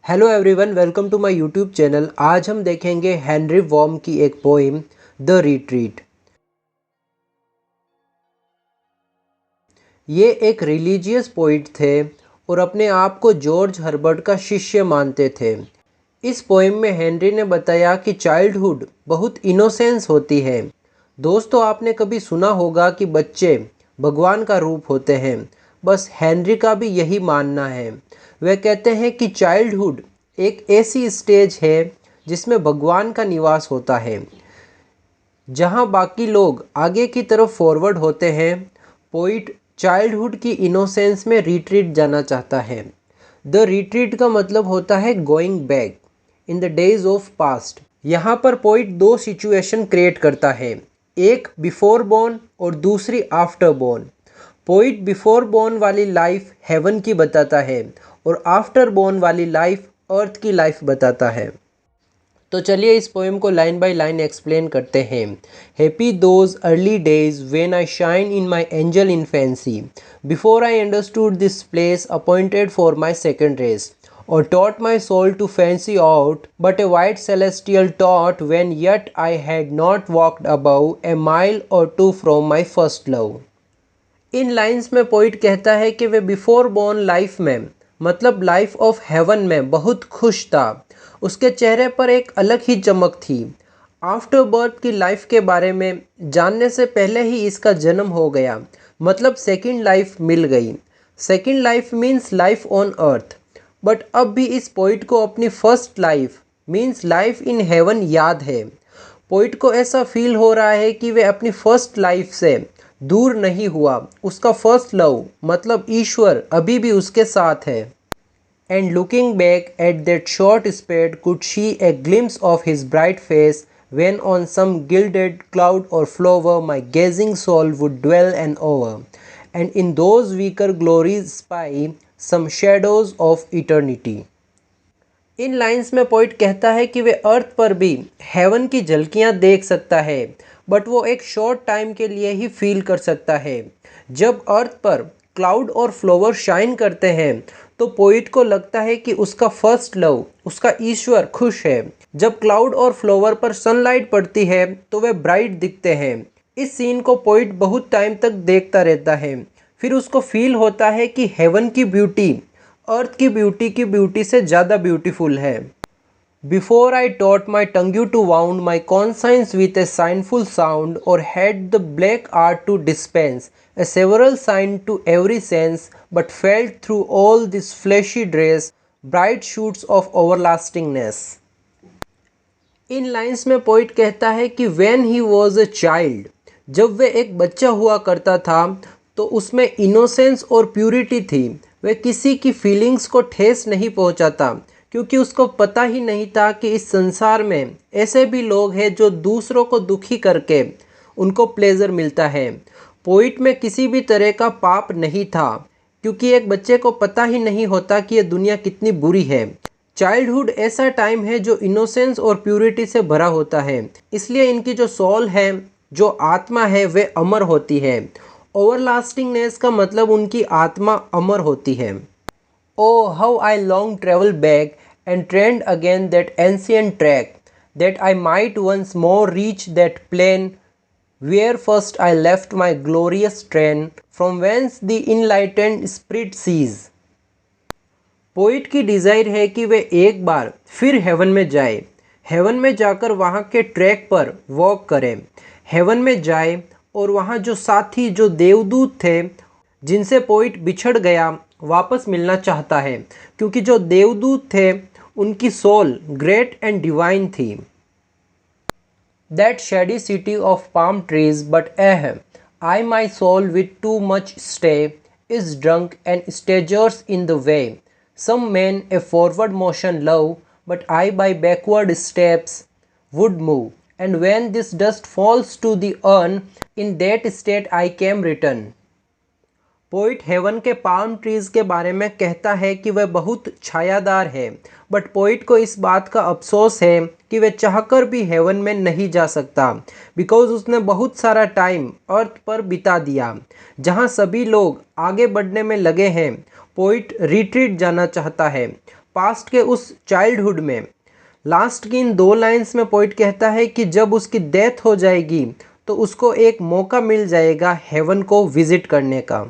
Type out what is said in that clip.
Hello everyone, welcome to my YouTube channel. आज हम देखेंगे हेनरी वॉर्म की एक पोइम द रिट्रीट। ये एक रिलीजियस पोइट थे और अपने आप को जॉर्ज हर्बर्ट का शिष्य मानते थे। इस पोइम में हेनरी ने बताया कि चाइल्डहुड बहुत इनोसेंस होती है। दोस्तों, आपने कभी सुना होगा कि बच्चे भगवान का रूप होते हैं। बस हेनरी का भी यही मानना है। वे कहते हैं कि चाइल्डहुड एक ऐसी स्टेज है जिसमें भगवान का निवास होता है, जहां बाकी लोग आगे की तरफ फॉरवर्ड होते हैं। पोइट चाइल्डहुड की इनोसेंस में रिट्रीट जाना चाहता है। द रिट्रीट का मतलब होता है going back in the days of past. यहाँ पर पोइट दो सिचुएशन क्रिएट करता है, एक बिफोर बॉर्न और दूसरी after born. Poet before born वाली लाइफ हेवन की बताता है और आफ्टर बॉर्न वाली लाइफ अर्थ की लाइफ बताता है। तो चलिए इस पोएम को लाइन बाय लाइन एक्सप्लेन करते हैं। Happy those early days when I shine in my angel infancy, before I understood this place appointed for my second race, or taught my soul to fancy out, but a white celestial thought when yet I had not walked above a mile or two from my first love। In lines में poet कहता है कि way before born life में, मतलब life of haven में बहुत खुश था। उसके चेहरे पर एक अलग ही चमक थी। आफ्टर बर्थ की लाइफ के बारे में जानने से पहले ही इसका जन्म हो गया, मतलब सेकंड लाइफ मिल गई। Second life means life on earth. But अब भी इस पोइट को अपनी first life means life in heaven याद है। पोइट को ऐसा फील हो रहा है कि वे अपनी फर्स्ट लाइफ से दूर नहीं हुआ। उसका फर्स्ट लव मतलब ईश्वर अभी भी उसके साथ है। And looking back at that short space could see a glimpse of his bright face when on some gilded cloud or flower my gazing soul would dwell and over, and in those weaker glories spy some shadows of eternity। In lines में poet कहता है कि वे अर्थ पर भी haven की झलकियां देख सकता है, बट वो एक शॉर्ट टाइम के लिए ही फील कर सकता है। जब अर्थ पर क्लाउड और फ्लावर शाइन करते हैं तो पोइट को लगता है कि उसका फर्स्ट लव, उसका ईश्वर खुश है। जब क्लाउड और फ्लावर पर सनलाइट पड़ती है तो वे ब्राइट दिखते हैं। इस सीन को पोइट बहुत टाइम तक देखता रहता है। फिर उसको फील होता है कि हेवन की ब्यूटी अर्थ की ब्यूटी से ज़्यादा ब्यूटीफुल है। Before I taught my tongue to wound my conscience with a sinful sound और had the black art to dispense a several sin to every sense, but felt through all this fleshly dress bright shoots of everlastingness. इन lines में poet कहता है कि when he was a child, जब वे एक बच्चा हुआ करता था तो उसमें इनोसेंस और प्यूरिटी थी। वह किसी की फीलिंग्स को ठेस नहीं पहुंचाता, क्योंकि उसको पता ही नहीं था कि इस संसार में ऐसे भी लोग हैं जो दूसरों को दुखी करके उनको प्लेजर मिलता है। पोइट में किसी भी तरह का पाप नहीं था, क्योंकि एक बच्चे को पता ही नहीं होता कि ये दुनिया कितनी बुरी है। चाइल्डहुड ऐसा टाइम है जो इनोसेंस और प्यूरिटी से भरा होता है, इसलिए इनकी जो सोल है, जो आत्मा है, वे अमर होती है। ओवरलास्टिंगनेस का मतलब उनकी आत्मा अमर होती है। Oh how I long travel back and tread again that ancient track, that I might once more reach that plain where first I left my glorious train, from whence the enlightened spirit sees। Poet की desire है कि वे एक बार फिर haven में जाए, haven में जाकर वहाँ के ट्रैक पर वॉक करें। हेवन में जाए और वहाँ जो साथी, जो देवदूत थे जिनसे पोइट बिछड़ गया, वापस मिलना चाहता है, क्योंकि जो देवदूत थे उनकी सोल ग्रेट एंड डिवाइन थी। That shady city of palm trees, but I my soul with too much stay is drunk and staggers in the way. Some men a forward motion love, but I by backward steps would move. And when this dust falls to the urn, in that state I came return। Poet heaven के palm trees के बारे में कहता है कि वह बहुत छायादार है, बट पोइट को इस बात का अफसोस है कि वह चाहकर भी हेवन में नहीं जा सकता, बिकॉज उसने बहुत सारा टाइम अर्थ पर बिता दिया जहां सभी लोग आगे बढ़ने में लगे हैं। पोइट रिट्रीट जाना चाहता है। पास्ट के उस चाइल्डहुड में। लास्ट की इन 2 लाइंस में पोइट कहता है कि जब उसकी डेथ हो जाएगी तो उसको एक मौका मिल जाएगा हेवन को विजिट करने का।